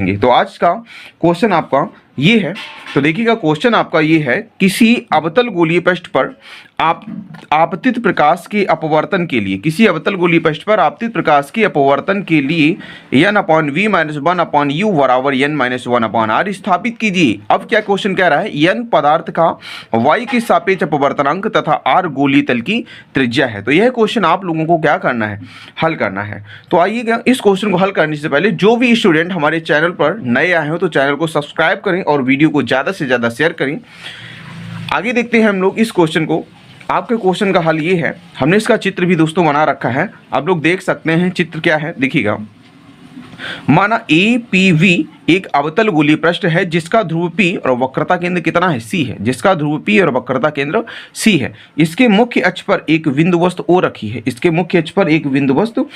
जाएंगे। तो आज का क्वेश्चन आपका ये है। तो देखिएगा क्वेश्चन आपका ये है, किसी अवतल गोलीय पृष्ठ पर आपतित प्रकाश के अपवर्तन के लिए, किसी अवतल गोलीय पृष्ठ पर आपतित प्रकाश के अपवर्तन के लिए n/v-1/u बराबर n-1/r स्थापित कीजिए। अब क्या क्वेश्चन कह रहा है, n पदार्थ का y के सापेक्ष अपवर्तनांक तथा r गोलीय तल की त्रिज्या है। तो यह क्वेश्चन आप लोगों को क्या करना है, हल करना है। तो आइएगा, इस क्वेश्चन को हल करने से पहले जो भी स्टूडेंट हमारे चैनल पर नए आए हो तो चैनल को सब्सक्राइब करें और वीडियो को ज़्यादा से ज़्यादा शेयर करें। आगे देखते हैं हम लोग इस क्वेश्चन को। आपके क्वेश्चन का हल ये है, हमने इसका चित्र भी दोस्तों बना रखा है, आप लोग देख सकते हैं। चित्र क्या है देखिएगा, माना APV एक अवतल गोलीय पृष्ठ है जिसका ध्रुव P और वक्रता केंद्र कितना है, C है, जिसका ध्रुव P और वक्रता केंद्र C है। इसके मुख्य अक्ष पर एक बिंदु वस्तु O रखी है, इसके मुख्य अक्ष पर एक बिंदु वस्तु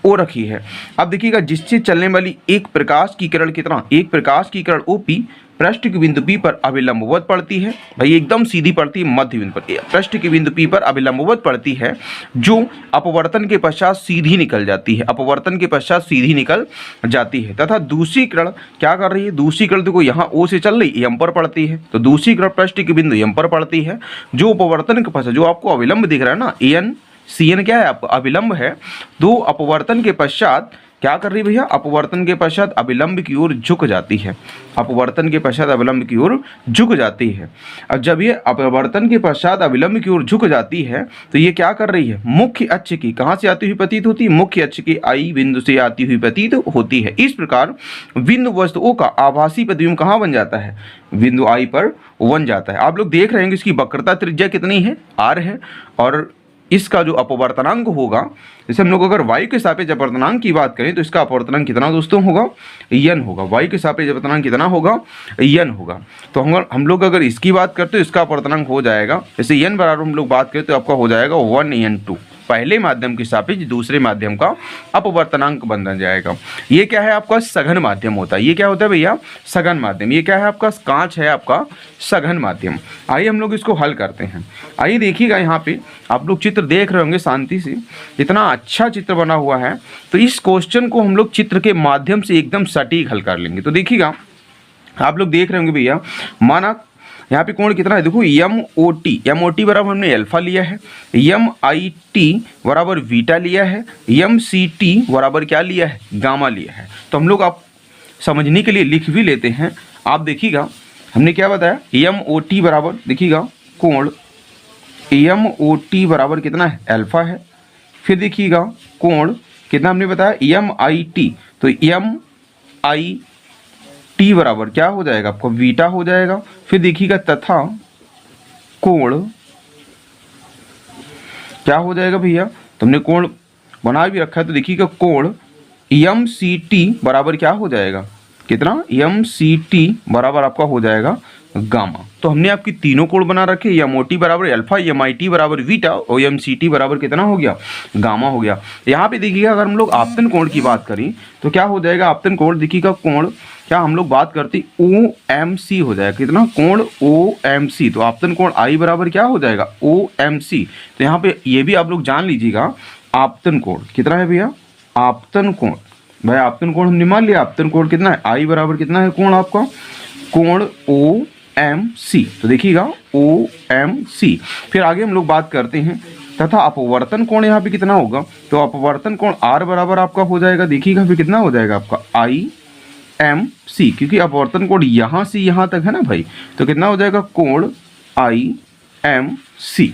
O रखी है। अब देखिएगा, जिससे चलने वाली एक प्रकाश की किरण कितना, एक प्रकाश की किरण OP पृष्ठ के बिंदु P पर अभिलंबवत पड़ती है। भाई एकदम सीधी पड़ती है, मध्य बिंदु पर पृष्ठ के बिंदु P पर अभिलंबवत पड़ती है, जो अपवर्तन के पश्चात सीधी निकल जाती है, अपवर्तन के पश्चात सीधी निकल जाती है। तथा दूसरी किरण क्या कर रही है, दूसरी किरण देखो यहाँ O से चल रही M पर पड़ती है, तो दूसरी किरण पृष्ठ के बिंदु M पर पड़ती है, जो अपवर्तन के पश्चात, जो आपको अविलंब दिख रहा है ना, AN क्या है आपका अविलंब है, तो अपवर्तन के पश्चात क्या कर रही है भैया, अपवर्तन के पश्चात अविलंब की ओर झुक जाती है, अपवर्तन के पश्चात अविलंब की ओर झुक जाती है। अब जब ये अपवर्तन के पश्चात अविलंब की ओर झुक जाती है तो ये क्या कर रही है, मुख्य अक्ष की कहाँ से आती हुई प्रतीत होती है, मुख्य अक्ष की I बिंदु से आती हुई प्रतीत होती है। इस प्रकार बिंदु वस्तु O का आभासी प्रतिबिंब कहाँ बन जाता है, बिंदु I पर बन जाता है। आप लोग देख रहे हैं इसकी वक्रता त्रिज्या कितनी है, R है, और इसका जो अपवर्तनांक होगा, जैसे हम लोग अगर y के सापेक्ष अपवर्तनांक की बात करें तो इसका अपवर्तनांक कितना दोस्तों होगा, n होगा। y के सापेक्ष अपवर्तनांक कितना होगा, n होगा। तो हम लोग अगर इसकी बात करते तो इसका अपवर्तनांक हो जाएगा, जैसे n बराबर हम लोग बात करें तो आपका हो जाएगा 1n2, पहले माध्यम के सापेक्ष दूसरे माध्यम का अपवर्तनांक बन जाएगा। ये क्या है आपका सघन माध्यम होता है, ये क्या होता है भैया, सघन माध्यम। ये क्या है आपका, कांच है आपका सघन माध्यम। आइए हम लोग इसको हल करते हैं। आइए देखिएगा, यहाँ पे आप लोग चित्र देख रहे होंगे शांति से, इतना अच्छा चित्र बना हुआ है। तो इस क्वेश्चन को हम लोग चित्र के माध्यम से एकदम सटीक हल कर लेंगे। तो देखिएगा, आप लोग देख रहे होंगे भैया, माना यहाँ पे कोण कितना है, देखो MOT बराबर हमने अल्फा लिया है, MIT बराबर बीटा लिया है, MCT बराबर क्या लिया है, गामा लिया है। तो हम लोग आप समझने के लिए लिख भी लेते हैं। आप देखिएगा हमने क्या बताया, MOT बराबर देखिएगा कोण MOT बराबर कितना है, अल्फा है। फिर देखिएगा कोण कितना हमने बताया, MIT, तो MIT बराबर क्या हो जाएगा आपको, बीटा हो जाएगा। फिर देखिएगा तथा कोण क्या हो जाएगा भैया, तुमने कोण बना भी रखा है, तो देखिएगा कोण MCT बराबर क्या हो जाएगा, कितना, MCT बराबर आपका हो जाएगा गामा। तो हमने आपकी तीनों कोण बना रखे, MOT बराबर अल्फा, MIT बराबर बीटा और MCT बराबर कितना हो गया, गामा हो गया। यहाँ पे देखिएगा अगर हम लोग आपतन कोण की बात करें तो क्या हो जाएगा, आपतन कोण देखिएगा कोण क्या हम लोग बात करते OMC हो जाएगा, कितना, कोण OMC। तो आपतन कोण I बराबर क्या हो जाएगा, OMC। तो यहाँ पे ये भी आप लोग जान लीजिएगा, आपतन कोण कितना है भैया, आपतन कोण, भाई आपतन कोण हमने मान लिया, आपतन कोण कितना है, I बराबर कितना है कोण आपका, कोण OMC। तो देखिएगा OMC। फिर आगे हम लोग बात करते हैं, तथा अपवर्तन कोण यहाँ पे कितना होगा, तो अपवर्तन कोण R बराबर आपका हो जाएगा, देखिएगा फिर कितना हो जाएगा आपका IMC, क्योंकि अपवर्तन कोण यहाँ से यहाँ तक है ना भाई, तो कितना हो जाएगा कोण IMC।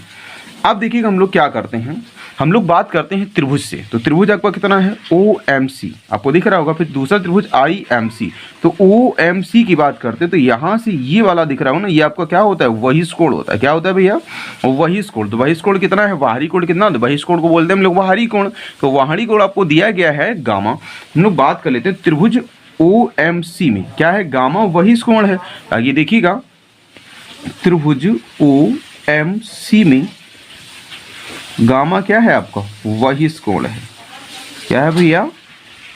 अब देखिएगा हम लोग क्या करते हैं, हम लोग बात करते हैं त्रिभुज से। तो त्रिभुज आपका कितना है, OMC, आपको दिख रहा होगा। फिर दूसरा त्रिभुज IMC, तो OMC की बात करते हैं तो यहाँ से ये वाला दिख रहा हो ना, ये आपका क्या होता है, वही कोण होता है। क्या होता है भैया, वही कोण। तो वही कोण कितना है, बाहरी कोण कितना, तो वही कोण को बोलते हैं हम लोग बाहरी कोण। तो बाहरी कोण आपको दिया गया है गामा। हम लोग बात कर लेते हैं त्रिभुज OMC में क्या है, गामा वही कोण है। आगे देखिएगा त्रिभुज OMC में गामा क्या है आपका, वही कोण है। क्या है भैया,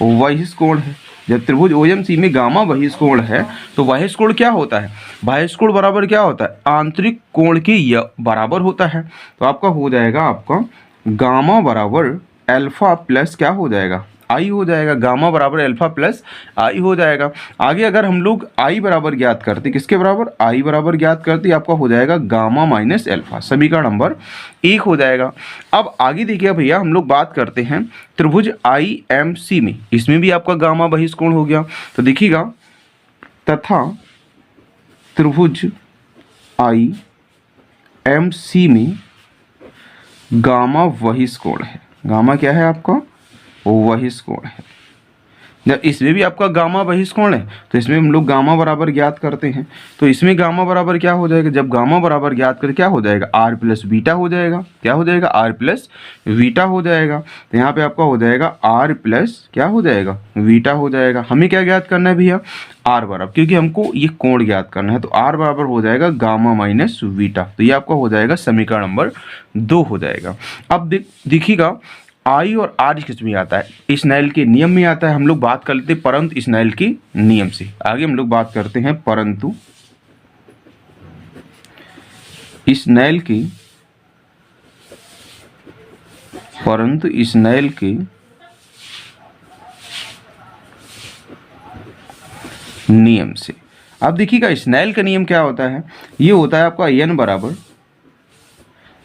वही कोण है। जब त्रिभुज OMC में गामा वही कोण है तो वही कोण क्या होता है, वही कोण बराबर क्या होता है, आंतरिक कोण के बराबर होता है। तो आपका हो जाएगा आपका गामा बराबर अल्फा प्लस क्या हो जाएगा, आई हो जाएगा, गामा बराबर अल्फा प्लस आई हो जाएगा। आगे अगर हम लोग आई बराबर ज्ञात करते, किसके बराबर, आई बराबर ज्ञात करते, आपका हो जाएगा गामा माइनस अल्फा, समीकरण नंबर 1 हो जाएगा। अब आगे देखिए भैया, हम लोग बात करते हैं त्रिभुज आई एम सी में, इसमें भी आपका गामा बहिष्कोण हो गया। तो देखिएगा, तथा त्रिभुज आई एम सी में गामा बहिष्कोण है। गामा क्या है आपका, बहिष्कोण है। जब इसमें भी आपका गामा बहिष्कोण है तो इसमें हम लोग गामा बराबर ज्ञात करते हैं। तो इसमें गामा बराबर क्या हो जाएगा, जब गामा बराबर ज्ञात कर क्या हो जाएगा, आर प्लस बीटा हो जाएगा। क्या हो जाएगा, आर प्लस बीटा हो जाएगा। तो यहाँ पे आपका हो जाएगा आर प्लस क्या हो जाएगा, बीटा हो जाएगा। हमें क्या ज्ञात करना है भैया, आर बराबर, क्योंकि हमको ये कोण ज्ञात करना है। तो आर बराबर हो जाएगा गामा माइनस बीटा। तो ये आपका हो जाएगा समीकरण नंबर 2 हो जाएगा। अब देखिएगा, आई और आर किस में आता है, स्नेल के नियम में आता है। हम लोग बात कर लेते हैं परंतु स्नेल के नियम से। आगे हम लोग बात करते हैं परंतु स्नेल के नियम से। अब देखिएगा, स्नेल का नियम क्या होता है, ये होता है आपका एन बराबर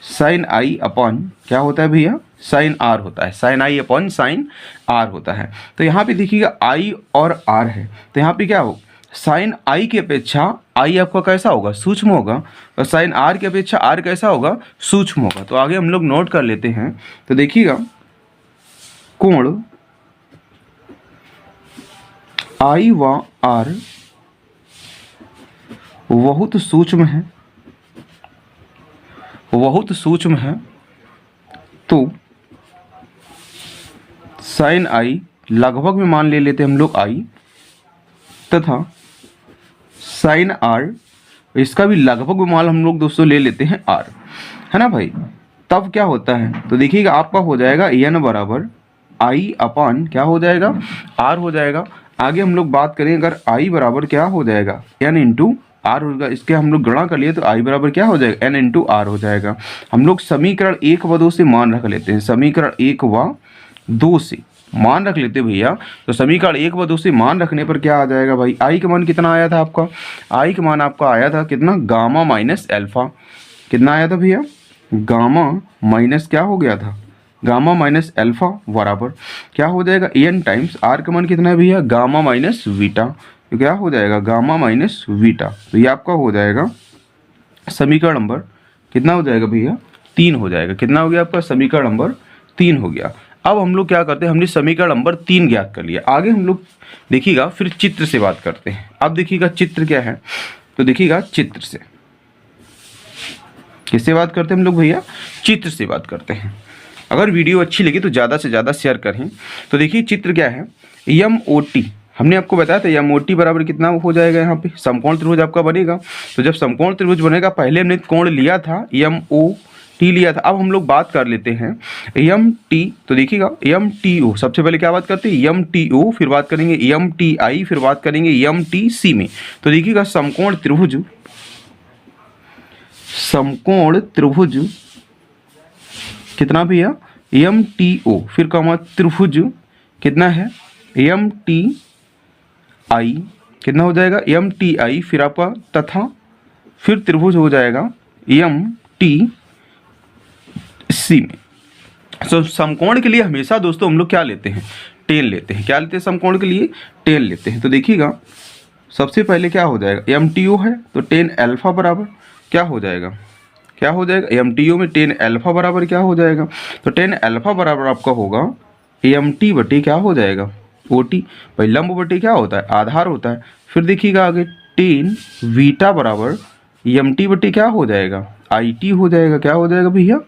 साइन आई अपॉन क्या होता है भैया, साइन आर होता है। Sine I upon sine R होता है। तो यहाँ पे देखिएगा आई और आर है, तो यहाँ पे क्या हो, साइन आई की अपेक्षा आई आपका कैसा होगा, सूक्ष्म होगा, और साइन आर की अपेक्षा आर कैसा होगा, सूक्ष्म होगा। तो आगे हम लोग नोट कर लेते हैं। तो देखिएगा, कोण आई व आर बहुत सूक्ष्म है, बहुत सूक्ष्म है, तो साइन आई लगभग में मान ले लेते हैं हम लोग आई, तथा साइन आर इसका भी लगभग में मान हम लोग दोस्तों ले लेते हैं आर, है ना भाई। तब क्या होता है, तो देखिएगा आपका हो जाएगा एन बराबर आई अपॉन क्या हो जाएगा, आर हो जाएगा। आगे हम लोग बात करें, अगर आई बराबर क्या हो जाएगा, एन इंटू आर होगा, इसके हम लोग गणना कर लिए तो आई बराबर क्या हो जाएगा, एन इंटू आर हो जाएगा। हम लोग समीकरण 1 व 2 से मान रख लेते हैं, समीकरण 1 व 2 से मान रख लेते भैया। तो समीकरण 1 व 2 से मान रखने पर क्या आ जाएगा भाई, आई का मान कितना आया था आपका, आई का मान आपका आया था कितना, गामा माइनस एल्फा। कितना आया था भैया, गामा माइनस क्या हो गया था, गामा माइनस एल्फा बराबर क्या हो जाएगा, एन टाइम्स आर का मान कितना है भैया, गामा माइनस बीटा। तो क्या हो जाएगा, गामा माइनस बीटा। तो ये आपका हो जाएगा समीकरण नंबर कितना हो जाएगा भैया, 3 हो जाएगा। कितना हो गया आपका, समीकरण नंबर 3 हो गया। अब हम लोग क्या करते हैं, हमने समीकरण नंबर 3 ज्ञात कर लिया। आगे हम लोग देखिएगा फिर चित्र से बात करते हैं। अब देखिएगा चित्र क्या है, तो देखिएगा चित्र से, किससे बात करते हैं हम लोग भैया, चित्र से बात करते हैं। अगर वीडियो अच्छी लगी तो ज़्यादा से ज़्यादा शेयर करें। तो देखिए चित्र क्या है, एम ओ टी, हमने आपको बताया था एम ओ टी बराबर कितना हो जाएगा, यहाँ पे समकोण त्रिभुज आपका बनेगा। तो जब समकोण त्रिभुज बनेगा, पहले हमने कोण लिया था एम ओ टी लिया था। अब हम लोग बात कर लेते हैं एम टी। तो देखिएगा एम टी ओ, सबसे पहले क्या बात करते हैं, एम टी ओ, फिर बात करेंगे एम टी आई, फिर बात करेंगे एम टी सी में। तो देखिएगा समकोण त्रिभुज कितना भैया, एम टी ओ, फिर कमा त्रिभुज कितना है, एम टी आई, कितना हो जाएगा, एम टी आई, फिर आपका तथा फिर त्रिभुज हो जाएगा एम टी सी में। सो समकोण के लिए हमेशा दोस्तों हम लोग क्या लेते हैं, टेन लेते हैं। क्या लेते हैं, समकोण के लिए टेन लेते हैं। तो देखिएगा सबसे पहले क्या हो जाएगा, एम टी ओ है तो टेन एल्फा बराबर क्या हो जाएगा, क्या हो जाएगा, एम टी ओ में टेन एल्फा बराबर क्या हो जाएगा, तो टेन एल्फा बराबर आपका होगा एम टी बटे क्या हो जाएगा, ओ टी। भाई लंब बटे क्या होता है, आधार होता है। फिर देखिएगा आगे टेन बीटा बराबर एम टी बटे क्या हो जाएगा, आई टी हो जाएगा। क्या हो जाएगा भैया,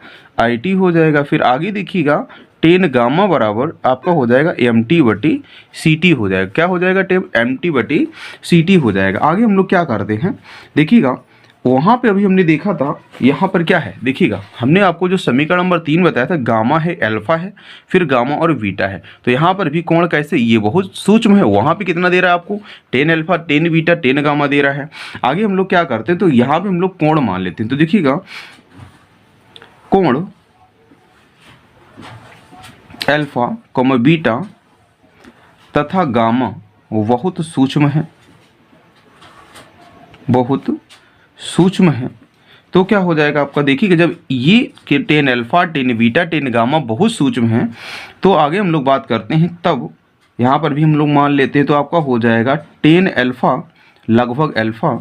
आई टी हो जाएगा। फिर आगे देखिएगा टेन गामा बराबर आपका हो जाएगा एम टी बटी सी टी हो जाएगा। क्या हो जाएगा, टेन एम टी बटी सी टी हो जाएगा। आगे हम लोग क्या करते हैं, देखिएगा वहाँ पे अभी हमने देखा था, यहाँ पर क्या है, देखिएगा हमने आपको जो समीकरण नंबर 3 बताया था, गामा है, अल्फा है, फिर गामा और बीटा है। तो यहाँ पर भी कोण कैसे, ये बहुत सूक्ष्म है। वहाँ पे कितना दे रहा है आपको, ten alpha, ten beta, ten gamma दे रहा है। आगे हम लोग क्या करते हैं, तो यहाँ पे हम लोग कोण मान लेते हैं। तो देखिएगा कोण अल्फा, बीटा, तथा गामा बहुत सूक्ष्म है, बहुत सूक्ष्म है, तो क्या हो जाएगा आपका, देखिएगा जब ये कि ten alpha, ten beta, ten gamma बहुत सूक्ष्म है, तो आगे हम लोग बात करते हैं, तब यहाँ पर भी हम लोग मान लेते हैं, तो आपका हो जाएगा टेन अल्फा लगभग अल्फा,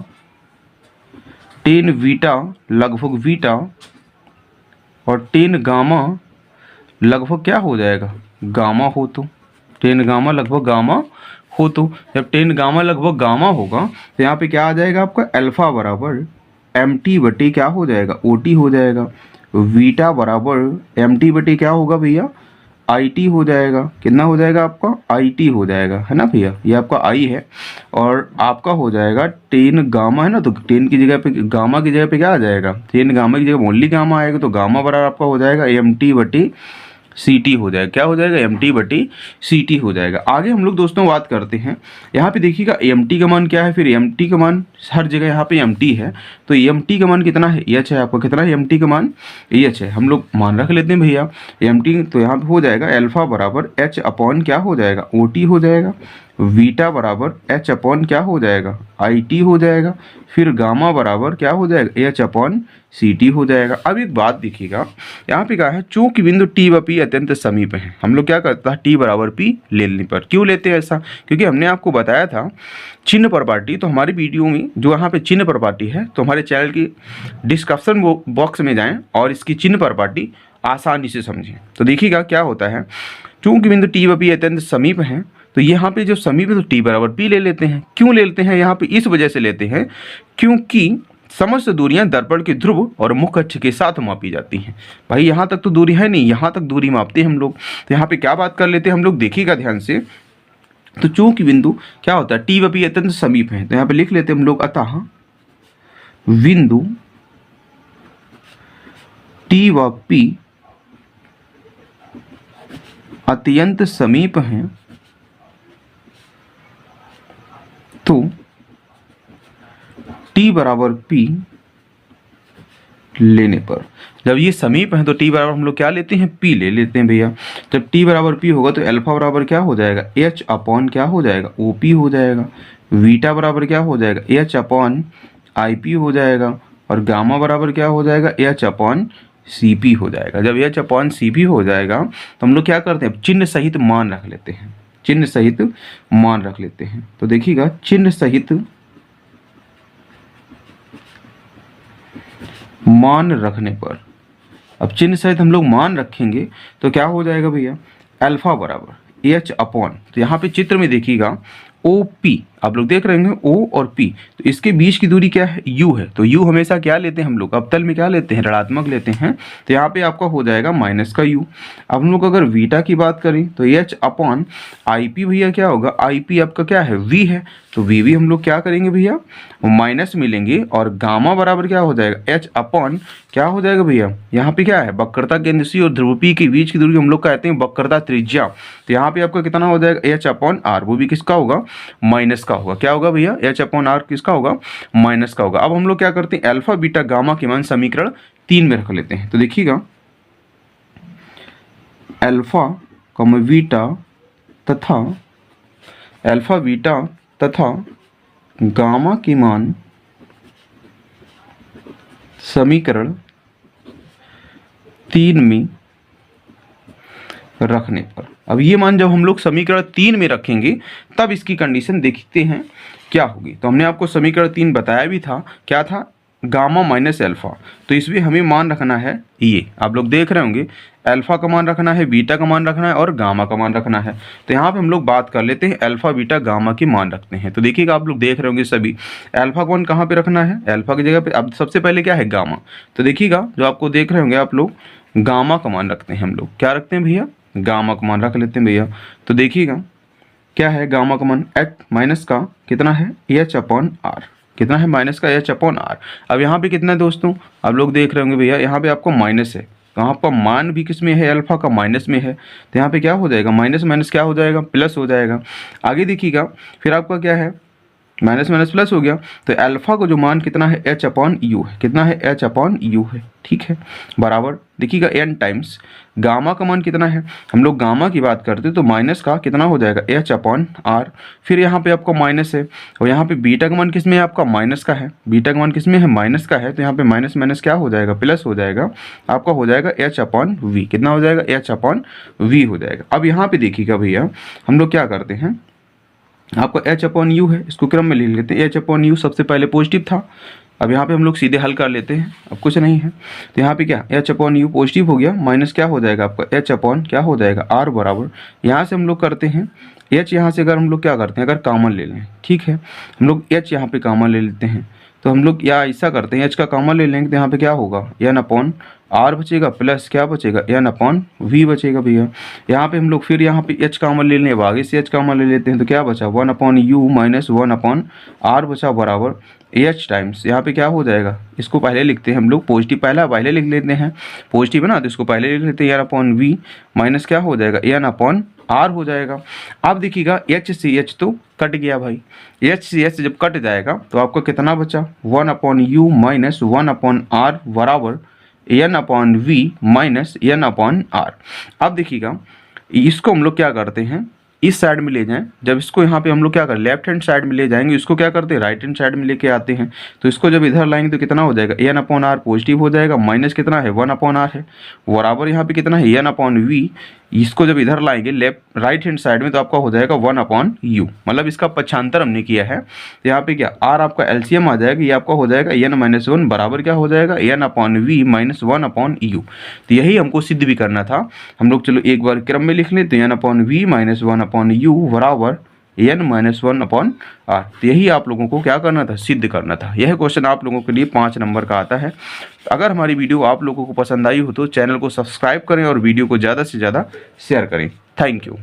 टेन बीटा लगभग बीटा, और टेन गामा लगभग क्या हो जाएगा, गामा हो, तो टेन गामा लगभग गामा हो, तो जब टेन गामा लगभग गामा होगा तो यहाँ पे क्या आ जाएगा आपका, अल्फा बराबर एम टी बटे क्या हो जाएगा, ओ टी हो जाएगा, बीटा बराबर एम टी बटे क्या होगा भैया, आई टी हो जाएगा। कितना हो जाएगा आपका, आई टी हो जाएगा, है ना भैया, ये आपका आई है, और आपका हो जाएगा टेन गामा है ना, तो टेन की जगह पे गामा की जगह पे क्या आ जाएगा, टेन गामा की जगह ओनली गामा आएगा, तो गामा बराबर आपका हो जाएगा एम टी बटे सी टी हो जाएगा, क्या हो जाएगा, एम टी बटी सी टी हो जाएगा। आगे हम लोग दोस्तों बात करते हैं, यहाँ पे देखिएगा एम टी का मान क्या है, फिर एम टी का मान हर जगह यहाँ पे एम टी है, तो एम टी का मान कितना है, एच है आपका, कितना है एम टी का मान, एच है, हम लोग मान रख लेते हैं भैया एम टी, तो यहाँ पे हो जाएगा अल्फा बराबर एच अपॉन क्या हो जाएगा, ओ टी हो जाएगा, बीटा बराबर एच अपॉन क्या हो जाएगा, आई टी हो जाएगा, फिर गामा बराबर क्या हो जाएगा, एच अपॉन सी टी हो जाएगा। अब एक बात देखिएगा, यहाँ पे क्या है, चूंकि बिंदु टी व पी अत्यंत समीप है, हम लोग क्या करता है, टी बराबर पी ले लेने पर, क्यों लेते हैं ऐसा, क्योंकि हमने आपको बताया था चिन्ह प्रॉपर्टी, तो हमारी वीडियो में जो यहाँ पे चिन्ह प्रॉपर्टी है, तो हमारे चैनल की डिस्क्रिप्शन बॉक्स में जाएँ और इसकी चिन्ह प्रॉपर्टी आसानी से समझें। तो देखिएगा क्या होता है, चूंकि बिंदु टी व पी अत्यंत समीप है, तो यहाँ पे जो समीप है तो टी बराबर पी ले लेते हैं। क्यों ले लेते हैं यहाँ पे, इस वजह से लेते हैं क्योंकि समस्त दूरियां दर्पण के ध्रुव और मुख्य अक्ष के साथ मापी जाती हैं। भाई यहाँ तक तो दूरी है नहीं, यहाँ तक दूरी मापते हैं हम लोग, तो यहाँ पे क्या बात कर लेते हैं हम लोग, देखिएगा ध्यान से, तो चूंकि बिंदु क्या होता है, टी व पी अत्यंत समीप है, तो यहाँ पे लिख लेते हैं हम लोग, अतः बिंदु टी व पी अत्यंत समीप हैं, तो t बराबर p लेने पर, जब ये समीप है तो t बराबर हम लोग क्या लेते हैं, p ले लेते हैं भैया। जब t बराबर p होगा तो अल्फा बराबर क्या हो जाएगा, h अपॉन क्या हो जाएगा, OP हो जाएगा, बीटा बराबर क्या हो जाएगा, h अपॉन IP हो जाएगा, और गामा बराबर क्या हो जाएगा, h अपॉन CP हो जाएगा। जब h अपॉन CP हो जाएगा तो हम लोग क्या करते हैं, चिन्ह सहित मान रख लेते हैं, चिन्ह सहित मान रख लेते हैं। तो देखिएगा चिन्ह सहित मान रखने पर, अब चिन्ह सहित हम लोग मान रखेंगे तो क्या हो जाएगा भैया, अल्फा बराबर एच अपॉन, तो यहाँ पे चित्र में देखिएगा ओ पी, आप लोग देख रहे हैं ओ और पी, तो इसके बीच की दूरी क्या है, यू है, तो यू हमेशा क्या लेते हैं हम लोग, अवतल में क्या लेते हैं, ऋणात्मक लेते हैं, तो यहाँ पे आपका हो जाएगा माइनस का यू। अब हम लोग अगर बीटा की बात करें तो एच अपॉन आई पी भैया क्या होगा, आई पी आपका क्या है, वी है, तो वी भी हम लोग क्या करेंगे भैया, माइनस मिलेंगे, और गामा बराबर क्या हो जाएगा, एच अपॉन क्या हो जाएगा भैया, यहाँ पे क्या है, वक्रता केंद्र सी और ध्रुव पी के बीच की दूरी हम लोग कहते हैं वक्रता त्रिज्या, तो यहाँ पे आपका कितना हो जाएगा, एच अपॉन आर, वो भी किसका होगा, माइनस का होगा, क्या होगा भैया, एच अपॉन आर किसका होगा, माइनस का होगा। अब हम लोग क्या करते हैं, अल्फा बीटा गामा के मान समीकरण 3 में रख लेते हैं। तो देखिएगा अल्फा बीटा तथा अल्फा बीटा तथा गामा के मान समीकरण 3 में रखने पर, अब ये मान जब हम लोग समीकरण 3 में रखेंगे तब इसकी कंडीशन देखते हैं क्या होगी। तो हमने आपको समीकरण 3 बताया भी था, क्या था, गामा माइनस अल्फा, तो इसमें हमें मान रखना है, ये आप लोग देख रहे होंगे, अल्फा का मान रखना है, बीटा का मान रखना है, और गामा का मान रखना है। तो यहाँ पे हम लोग बात कर लेते हैं, अल्फा बीटा गामा के मान रखते हैं। तो देखिएगा आप लोग देख रहे होंगे सभी, अल्फा का मान कहाँ पे रखना है, अल्फा की जगह पे, अब सबसे पहले क्या है, गामा, तो देखिएगा जो आपको देख रहे होंगे आप लोग, गामा का मान रखते हैं हम लोग, क्या रखते हैं भैया, गामा का मान रख लेते हैं भैया। तो देखिएगा क्या है, गामा का मान एट माइनस का कितना है, एच अपॉन आर, कितना है, माइनस का एच अपॉन आर। अब यहाँ पे कितना है दोस्तों, आप लोग देख रहे होंगे भैया, यहाँ पे आपको माइनस है, तो आपका मान भी किस में है, अल्फा का माइनस में है, तो यहाँ पे क्या हो जाएगा, माइनस माइनस क्या हो जाएगा, प्लस हो जाएगा। आगे देखिएगा फिर आपका क्या है, माइनस माइनस प्लस हो गया, तो अल्फा का जो मान कितना है h अपॉन यू है, कितना है h अपॉन यू है, ठीक है, बराबर देखिएगा n टाइम्स गामा का मान कितना है, हम लोग गामा की बात करते तो माइनस का कितना हो जाएगा h अपॉन आर, फिर यहाँ पे आपका माइनस है और यहाँ पे बीटा का मान किस में है आपका माइनस का है, बीटा का मान किस में है माइनस का है, तो यहाँ पे माइनस माइनस क्या हो जाएगा प्लस हो जाएगा, आपका हो जाएगा h अपॉन वी, कितना हो जाएगा h अपॉन वी हो जाएगा। अब यहाँ पे देखिएगा भैया हम लोग क्या करते हैं, आपका h अपॉन यू है, इसको क्रम में ले लेते हैं, h अपॉन यू सबसे पहले पॉजिटिव था, अब यहाँ पे हम लोग सीधे हल कर लेते हैं, अब कुछ नहीं है, तो यहाँ पे क्या h अपॉन यू पॉजिटिव हो गया, माइनस क्या हो जाएगा आपका h अपॉन क्या हो जाएगा r बराबर, यहाँ से हम लोग करते हैं h, यहाँ से अगर हम लोग क्या करते हैं अगर कॉमन ले लें, ठीक है, हम लोग h यहाँ पे कॉमन ले लेते हैं, तो हम लोग या ऐसा करते हैं h का कॉमन ले लेंगे तो यहाँ पे क्या होगा n अपॉन आर बचेगा प्लस क्या बचेगा n अपॉन वी बचेगा भैया। यहाँ पे हम लोग फिर यहाँ पे h कॉमन ले लें, अब आगे से h कॉमन ले लेते हैं तो क्या बचा 1 upon U minus 1 upon R बचा बराबर h टाइम्स, यहाँ पे क्या हो जाएगा, इसको पहले लिखते हैं हम लोग पॉजिटिव, पहले लिख लेते हैं पॉजिटिव है ना, तो इसको पहले लिख लेते हैं n अपॉन वी माइनस क्या हो जाएगा n अपॉन आर हो जाएगा। अब देखिएगा h से h तो कट गया भाई, h से h जब कट जाएगा तो आपका कितना बचा 1 upon U minus 1 upon R बराबर n upon V minus n upon R. अब देखिएगा इसको हम लोग क्या करते हैं इस साइड में ले जाएं, जब इसको यहाँ पे हम लोग क्या करें लेफ्ट हैंड साइड में ले जाएंगे, इसको क्या करते हैं राइट हैंड साइड में लेके आते हैं, तो इसको जब इधर लाएंगे तो कितना हो जाएगा n अपॉन आर पॉजिटिव हो जाएगा, माइनस कितना है 1 अपॉन आर है बराबर यहाँ पे कितना है n अपॉन वी, इसको जब इधर लाएंगे लेफ्ट राइट हैंड साइड में तो आपका हो जाएगा 1 अपॉन यू, मतलब इसका पक्षांतर हमने किया है, तो यहाँ पे क्या आर आपका एलसीएम आ जाएगा, ये आपका हो जाएगा n माइनस 1 बराबर क्या हो जाएगा n upon V minus 1 upon U. तो यही हमको सिद्ध भी करना था, हम लोग चलो एक बार क्रम में लिख लें, तो n upon V minus 1 upon U बराबर n माइनस 1 अपॉन आर। तो यही आप लोगों को क्या करना था सिद्ध करना था। यह क्वेश्चन आप लोगों के लिए 5 नंबर का आता है। अगर हमारी वीडियो आप लोगों को पसंद आई हो तो चैनल को सब्सक्राइब करें और वीडियो को ज़्यादा से ज़्यादा शेयर करें। Thank you.